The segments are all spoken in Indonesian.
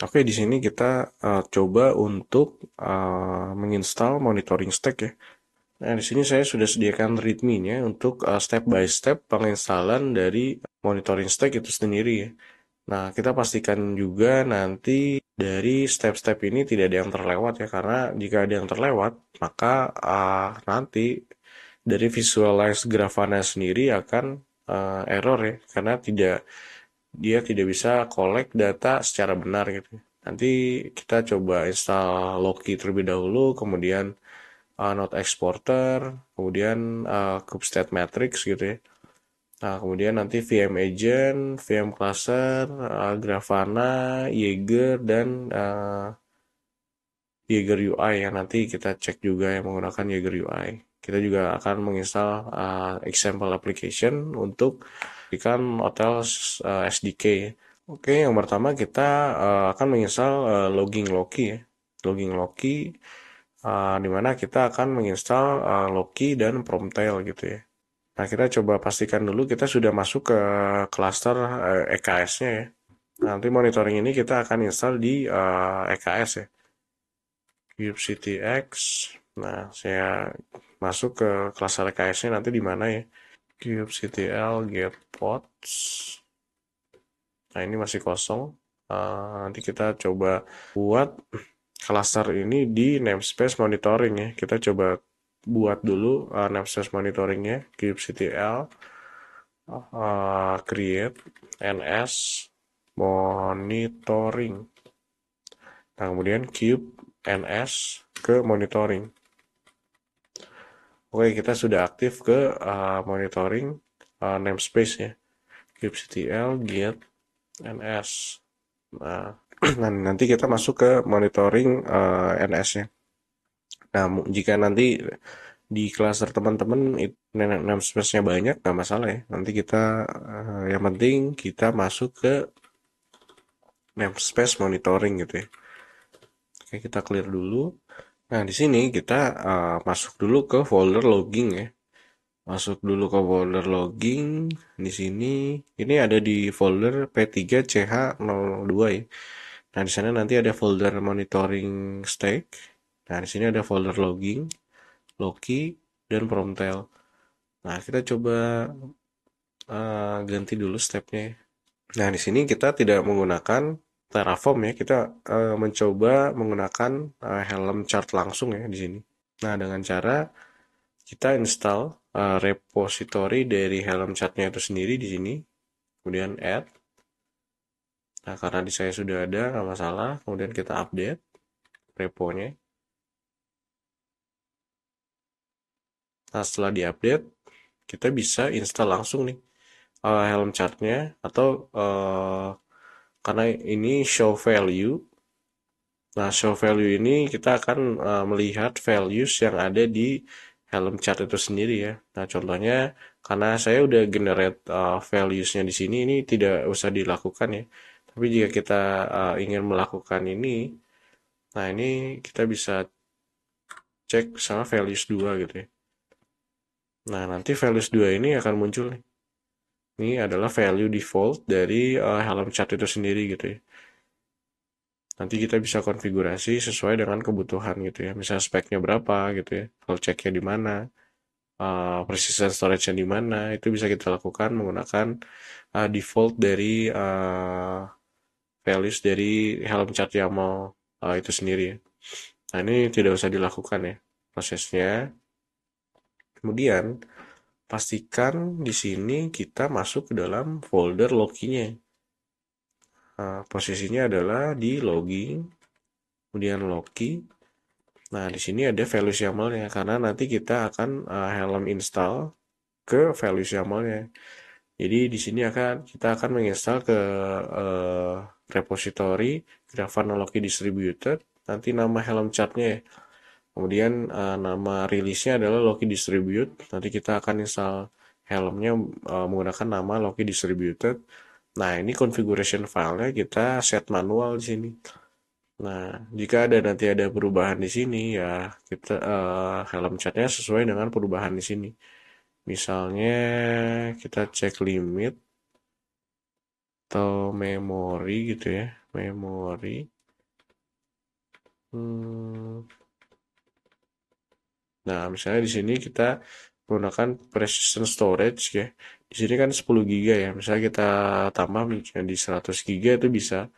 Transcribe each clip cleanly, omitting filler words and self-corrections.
Oke, di sini kita coba untuk menginstal monitoring stack ya. Nah, di sini saya sudah sediakan readme-nya untuk step by step penginstalan dari monitoring stack itu sendiri ya. Nah, kita pastikan juga nanti dari step-step ini tidak ada yang terlewat ya, karena jika ada yang terlewat, maka nanti dari visualize Grafana sendiri akan error ya, karena dia tidak bisa collect data secara benar gitu. Nanti kita coba install Loki terlebih dahulu, kemudian Node Exporter, kemudian Kubestat Matrix gitu ya. Nah, kemudian nanti VM Agent, VM Cluster, Grafana, Jaeger, dan Jaeger UI ya. Nanti kita cek juga yang menggunakan Jaeger UI. Kita juga akan menginstal example application untuk ikan hotel SDK. Oke, yang pertama kita akan menginstal logging Loki ya. Logging Loki, di mana kita akan menginstal Loki dan Promtail gitu ya. Nah, kita coba pastikan dulu kita sudah masuk ke cluster EKS-nya ya. Nanti monitoring ini kita akan install di EKS ya. kubectx. Nah, saya masuk ke cluster EKS-nya nanti di mana ya? kubectl get pods. Nah, ini masih kosong. Nanti kita coba buat cluster ini di namespace monitoring ya. Kita coba buat dulu namespace monitoringnya. kubectl create ns monitoring. Nah, kemudian cube ns ke monitoring. Oke, kita sudah aktif ke monitoring namespace ya. kubectl get ns. Nah, nanti kita masuk ke monitoring NS-nya. Nah, jika nanti di cluster teman-teman namespace-nya banyak, nggak masalah ya. Nanti kita, yang penting kita masuk ke namespace monitoring gitu ya. Oke, kita clear dulu. Nah, di sini kita masuk dulu ke folder logging ya. Masuk dulu ke folder logging. Di sini, ini ada di folder P3CH02 ya. Nah, di sana nanti ada folder monitoring stack. Nah, di sini ada folder logging, Loki, dan Promtail. Nah, kita coba ganti dulu stepnya ya. Nah, di sini kita tidak menggunakan Terraform ya. Kita mencoba menggunakan Helm chart langsung ya di sini. Nah, dengan cara kita install repository dari Helm chartnya itu sendiri di sini. Kemudian add. Nah, karena di saya sudah ada, nggak masalah. Kemudian kita update reponya. Nah, setelah diupdate, kita bisa install langsung nih Helm chartnya atau karena ini show value. Nah, show value ini kita akan melihat values yang ada di Helm chart itu sendiri ya. Nah, contohnya karena saya udah generate values-nya di sini, ini tidak usah dilakukan ya. Tapi jika kita ingin melakukan ini, nah ini kita bisa cek sama values 2 gitu ya. Nah, nanti values 2 ini akan muncul nih. Ini adalah value default dari Helm chart itu sendiri gitu ya. Nanti kita bisa konfigurasi sesuai dengan kebutuhan gitu ya. Misal speknya berapa gitu ya. Kalau ceknya di mana, persistent storage-nya di mana, itu bisa kita lakukan menggunakan default dari values dari Helm chart YAML itu sendiri ya. Nah, ini tidak usah dilakukan ya prosesnya. Kemudian pastikan di sini kita masuk ke dalam folder Loki-nya. Posisinya adalah di logging, kemudian Loki. Nah, di sini ada values YAML-nya karena nanti kita akan helm install ke values YAML-nya. Jadi di sini kita akan menginstal ke repository Grafana Loki Distributed. Nanti nama helm chart-nya ya. Kemudian nama rilisnya adalah Loki Distribute. Nanti kita akan install helmnya menggunakan nama Loki Distributed. Nah, ini configuration filenya kita set manual di sini. Nah, jika nanti ada perubahan di sini ya kita helm chatnya sesuai dengan perubahan di sini. Misalnya kita cek limit. atau memori gitu ya, memori. Hmm, Nah, misalnya di sini kita menggunakan persistent storage ya. Di sini kan 10 giga ya. Misalnya kita tambah menjadi 100 giga itu bisa.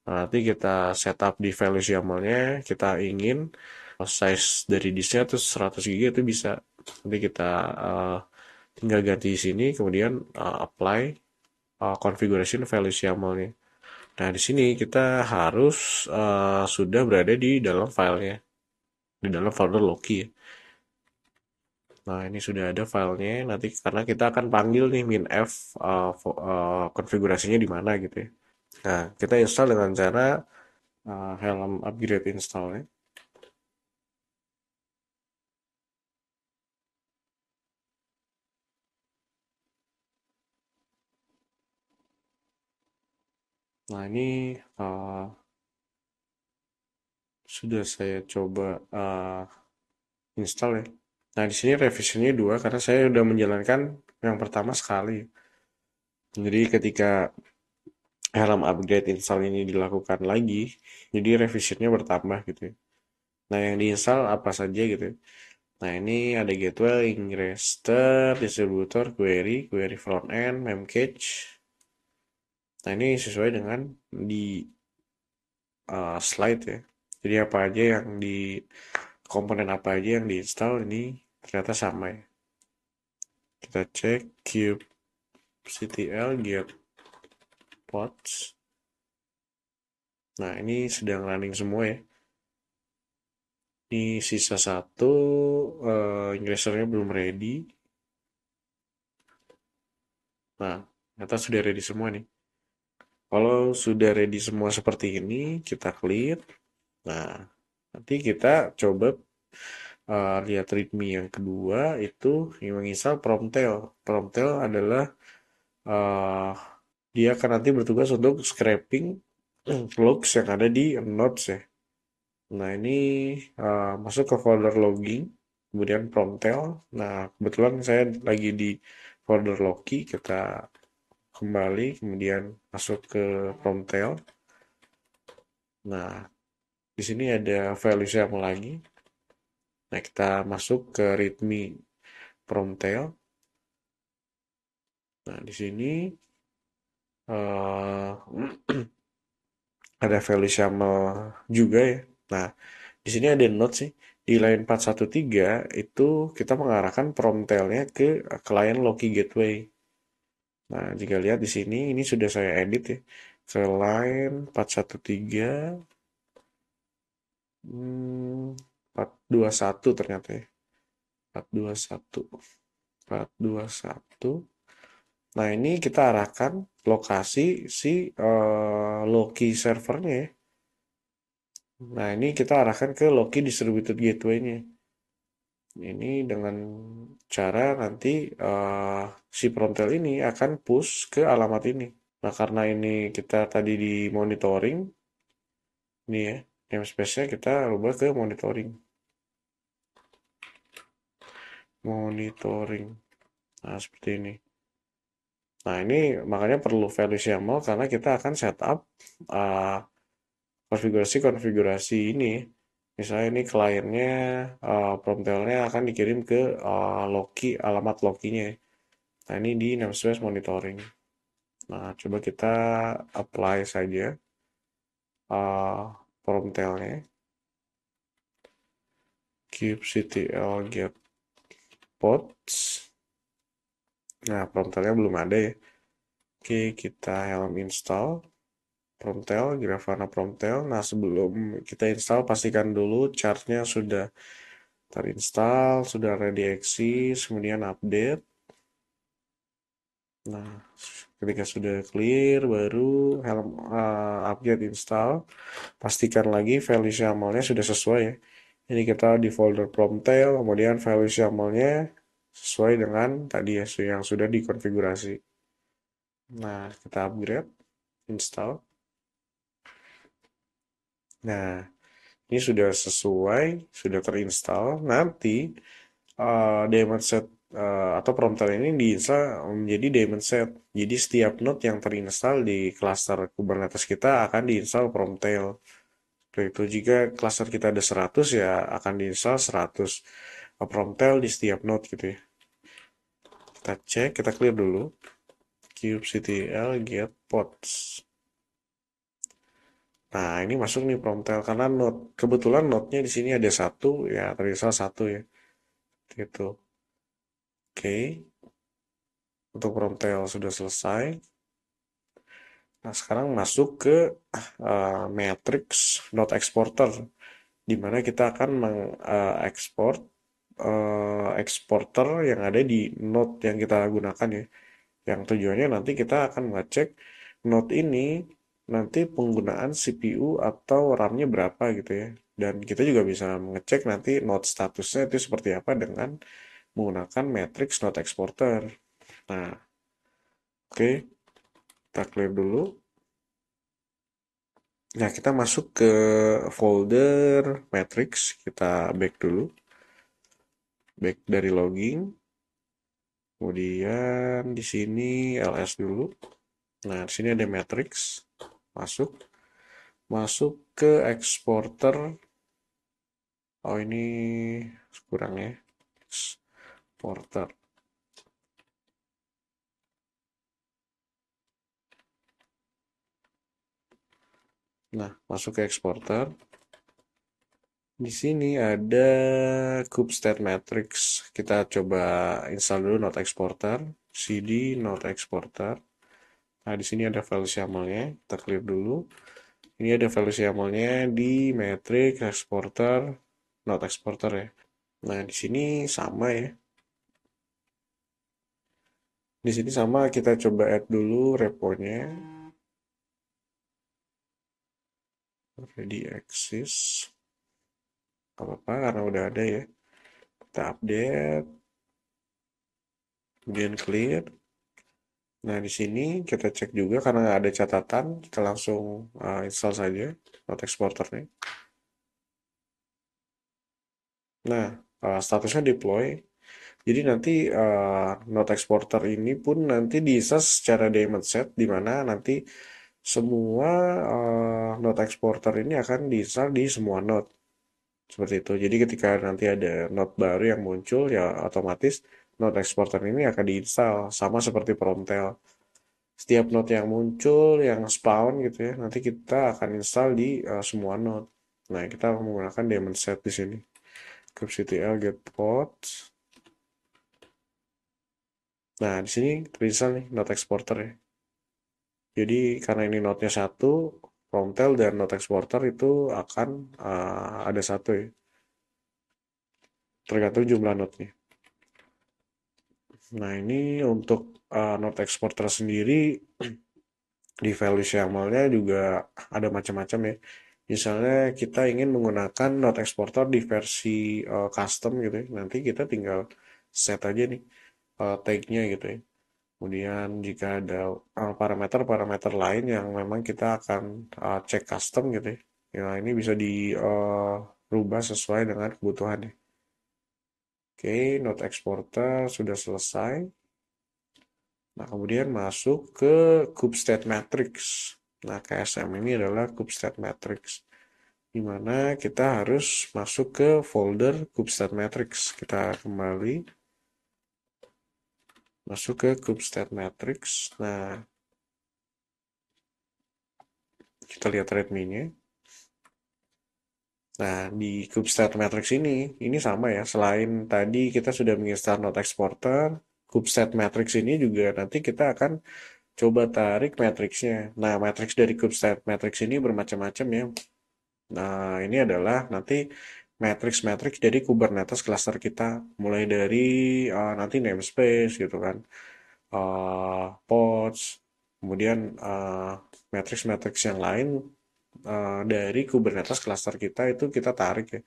Nah, nanti kita setup di value YAML-nya, kita ingin size dari disknya itu 100 giga itu bisa. Nanti kita tinggal ganti di sini, kemudian apply configuration value YAML-nya. Nah, di sini kita harus sudah berada di dalam filenya, di dalam folder Loki ya. Nah, ini sudah ada filenya. Nanti karena kita akan panggil nih minf konfigurasinya di mana gitu ya. Nah, kita install dengan cara helm upgrade installnya. Nah, ini sudah saya coba install ya. Nah, di sini revisinya dua karena saya sudah menjalankan yang pertama sekali. Jadi ketika helm upgrade install ini dilakukan lagi, jadi revisionnya bertambah gitu ya. Nah, yang diinstal apa saja gitu ya. Nah, ini ada gateway, ingress,ter, distributor, query, query front end, memcache. Nah, ini sesuai dengan di slide ya. Jadi apa aja yang di komponen apa aja yang diinstal ini ternyata sama ya. Kita cek kubectl get pods. Nah, ini sedang running semua ya. Ini sisa satu, ingressernya belum ready. Nah, ternyata sudah ready semua nih. Kalau sudah ready semua seperti ini, kita clear. Nah, nanti kita coba lihat readme yang kedua itu yang menginstal Promtail. Promtail adalah uh, dia akan nanti bertugas untuk scraping logs yang ada di nodes ya. Nah, ini masuk ke folder logging, kemudian Promtail. Nah, kebetulan saya lagi di folder Loki, kita kembali, kemudian masuk ke Promtail. Nah, di sini ada value YAML lagi. Nah, kita masuk ke readme Promtail. Nah, di sini eh, ada value YAML juga ya. Nah, di sini ada note sih. Di line 413 itu kita mengarahkan Promtail-nya ke klien Loki Gateway. Nah, jika lihat di sini, ini sudah saya edit ya. Ke line 413, 421 ternyata ya. 421. 421. Nah, ini kita arahkan lokasi si Loki servernya ya. Nah, ini kita arahkan ke Loki Distributed Gateway-nya. Ini dengan cara nanti si Promtail ini akan push ke alamat ini. Nah, karena ini kita tadi di monitoring, ini ya, namespace-nya kita rubah ke monitoring. Monitoring. Nah, seperti ini. Nah, ini makanya perlu value YAML karena kita akan setup uh, konfigurasi-konfigurasi ini. Misalnya ini kliennya, Promtail-nya akan dikirim ke Loki, alamat Loki-nya. Nah, ini di namespace monitoring. Nah, coba kita apply saja Promtail-nya. kubectl get pods. Nah, Promtail-nya belum ada ya. Oke, kita helm install Promtail, Grafana Promtail. Nah, sebelum kita install, pastikan dulu chartnya sudah terinstall, sudah ready access, kemudian update. Nah, ketika sudah clear, baru helm update install. Pastikan lagi value YAML-nya sudah sesuai ya. Ini kita di folder Promtail, kemudian value YAML-nya sesuai dengan tadi ya yang sudah dikonfigurasi. Nah, kita upgrade, install. Nah, ini sudah sesuai, sudah terinstall. Nanti daemon set atau Promtail ini diinstal menjadi daemon set. Jadi setiap node yang terinstall di cluster Kubernetes kita akan diinstal Promtail. Itu jika cluster kita ada 100 ya akan diinstal 100 Promtail di setiap node gitu ya. Kita cek, kita clear dulu. kubectl get pods. Nah, ini masuk nih Promtail karena node kebetulan node-nya di sini ada satu ya, terinstall satu ya. Gitu. Oke. Untuk Promtail sudah selesai. Nah, sekarang masuk ke matrix node exporter di mana kita akan mengekspor exporter yang ada di node yang kita gunakan ya. Yang tujuannya nanti kita akan ngecek node ini nanti penggunaan CPU atau RAM-nya berapa gitu ya. Dan kita juga bisa mengecek nanti node statusnya itu seperti apa dengan menggunakan matrix node exporter. Nah, oke, kita clear dulu. Nah, kita masuk ke folder matrix, kita back dulu. Back dari logging. Kemudian di sini ls dulu. Nah, di sini ada matrix. Masuk. Masuk ke exporter. Oh, ini kurang ya. Exporter. Nah, masuk ke exporter. Di sini ada kubestat matrix. Kita coba install dulu node exporter. cd node exporter. Nah, di sini ada file YAML-nya. Kita clear dulu. Ini ada file YAML-nya di matrix exporter, node exporter ya. Nah, di sini sama ya. Di sini sama, kita coba add dulu repo-nya. Ready access. Gak apa-apa karena udah ada ya. Kita update. Kemudian clear. Nah, di sini kita cek juga karena nggak ada catatan, kita langsung install saja node exporternya. Nah, statusnya deploy. Jadi nanti node exporter ini pun nanti diinstal secara daemon set, di mana nanti semua node exporter ini akan diinstal di semua node. Seperti itu. Jadi ketika nanti ada node baru yang muncul, ya otomatis node exporter ini akan diinstal. Sama seperti Promtail. Setiap node yang muncul, yang spawn gitu ya, nanti kita akan install di semua node. Nah, kita menggunakan daemon set di sini. kubectl get pods. Nah, di sini terinstall nih node exporter ya. Jadi karena ini node-nya satu, Promtail dan node exporter itu akan ada satu ya. Tergantung jumlah node-nya. Nah, ini untuk node exporter sendiri di value YAML-nya juga ada macam-macam ya. Misalnya kita ingin menggunakan node exporter di versi custom gitu ya. Nanti kita tinggal set aja nih tag-nya gitu ya. Kemudian jika ada parameter-parameter lain yang memang kita akan cek custom gitu ya. Ya, ini bisa dirubah sesuai dengan kebutuhannya. Oke, node exporter sudah selesai. Nah, kemudian masuk ke kubestat matrix. Nah, KSM ini adalah kubestat matrix. Di mana kita harus masuk ke folder kubestat matrix. Kita kembali masuk ke kubestat matrix. Nah, kita lihat readme-nya. Nah, di kubestat matrix ini sama ya. Selain tadi kita sudah menginstal node exporter, kubestat matrix ini juga nanti kita akan coba tarik matrixnya. Nah, matrix dari kubestat matrix ini bermacam-macam ya. Nah, ini adalah nanti matrix-matrix dari Kubernetes cluster kita. Mulai dari nanti namespace gitu kan. Pods, kemudian matrix-matrix yang lain dari Kubernetes cluster kita itu kita tarik ya.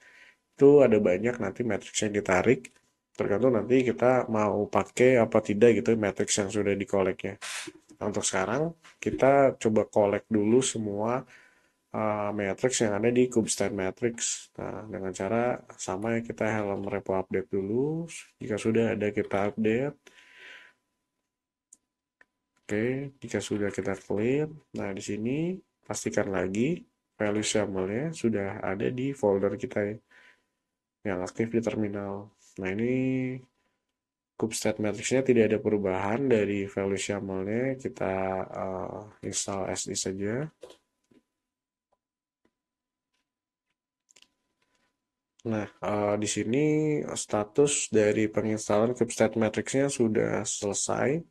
Itu ada banyak nanti matrix yang ditarik. Tergantung nanti kita mau pakai apa tidak gitu matrix yang sudah di collect-nya. Nah, untuk sekarang kita coba collect dulu semua matrix yang ada di kubestate matrix. Nah, dengan cara sama ya, kita helm repo update dulu. Jika sudah ada, kita update. Oke, jika sudah kita clear. Nah, di sini pastikan lagi value sampelnya sudah ada di folder kita ya, yang aktif di terminal. Nah, ini kubestate matrixnya tidak ada perubahan dari value sampelnya. Kita install as is saja. Nah, di sini status dari penginstalan kubestate matrixnya sudah selesai.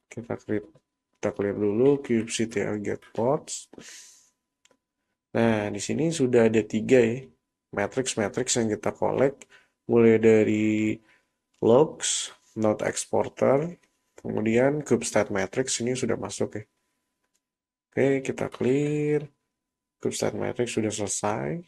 Kita clear dulu kubectl get pods. Nah, di sini sudah ada 3 ya matrix-matrix yang kita collect, mulai dari logs, node exporter, kemudian kubestate matrix ini sudah masuk ya. Oke, kita clear. Kubestate matrix sudah selesai.